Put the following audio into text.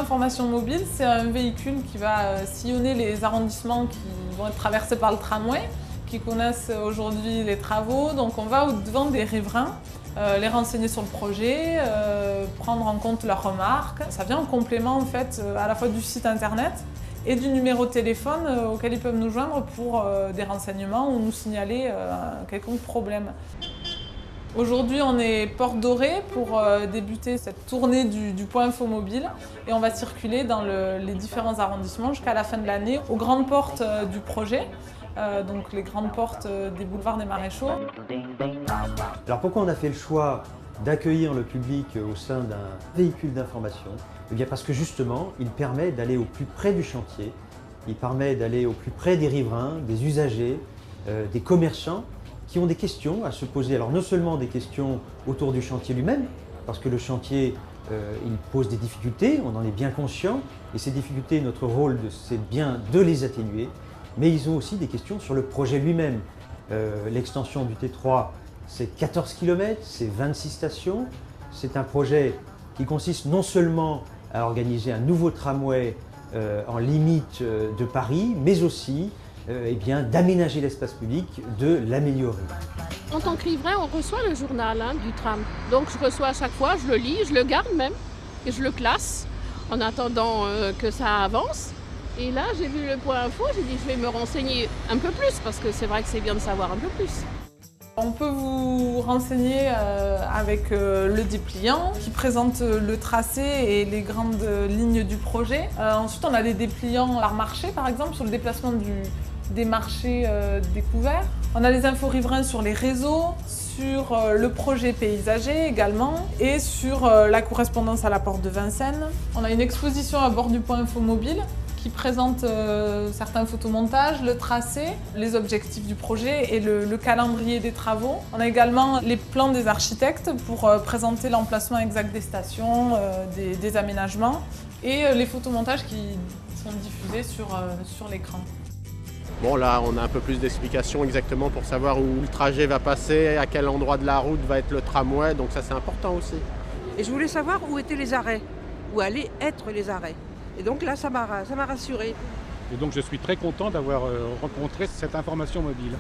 d'information mobile, c'est un véhicule qui va sillonner les arrondissements qui vont être traversés par le tramway, qui connaissent aujourd'hui les travaux. Donc on va au-devant des riverains, les renseigner sur le projet, prendre en compte leurs remarques. Ça vient en complément en fait à la fois du site internet et du numéro de téléphone auquel ils peuvent nous joindre pour des renseignements ou nous signaler un quelconque problème. Aujourd'hui, on est porte dorée pour débuter cette tournée du point info mobile et on va circuler dans les différents arrondissements jusqu'à la fin de l'année aux grandes portes du projet, donc les grandes portes des boulevards des Maréchaux. Alors pourquoi on a fait le choix d'accueillir le public au sein d'un véhicule d'information? Eh bien parce que justement, il permet d'aller au plus près du chantier, il permet d'aller au plus près des riverains, des usagers, des commerçants, qui ont des questions à se poser. Alors non seulement des questions autour du chantier lui-même, parce que le chantier il pose des difficultés, on en est bien conscient, et ces difficultés, notre rôle c'est bien de les atténuer, mais ils ont aussi des questions sur le projet lui-même. L'extension du T3, c'est 14 km, c'est 26 stations, c'est un projet qui consiste non seulement à organiser un nouveau tramway en limite de Paris, mais aussi eh bien, d'aménager l'espace public, de l'améliorer. En tant que riverain, on reçoit le journal du tram. Donc je reçois à chaque fois, je le lis, je le garde même et je le classe en attendant que ça avance. Et là, j'ai vu le point info, j'ai dit je vais me renseigner un peu plus parce que c'est vrai que c'est bien de savoir un peu plus. On peut vous renseigner avec le dépliant qui présente le tracé et les grandes lignes du projet. Ensuite, on a des dépliants par marché, par exemple, sur le déplacement des marchés découverts. On a les infos riverains sur les réseaux, sur le projet paysager également et sur la correspondance à la porte de Vincennes. On a une exposition à bord du point info mobile qui présente certains photomontages, le tracé, les objectifs du projet et le calendrier des travaux. On a également les plans des architectes pour présenter l'emplacement exact des stations, des aménagements et les photomontages qui sont diffusés sur l'écran. Bon, là, on a un peu plus d'explications exactement pour savoir où le trajet va passer, à quel endroit de la route va être le tramway, donc ça c'est important aussi. Et je voulais savoir où étaient les arrêts, où allaient être les arrêts. Et donc là, ça m'a rassurée. Et donc je suis très content d'avoir rencontré cette information mobile.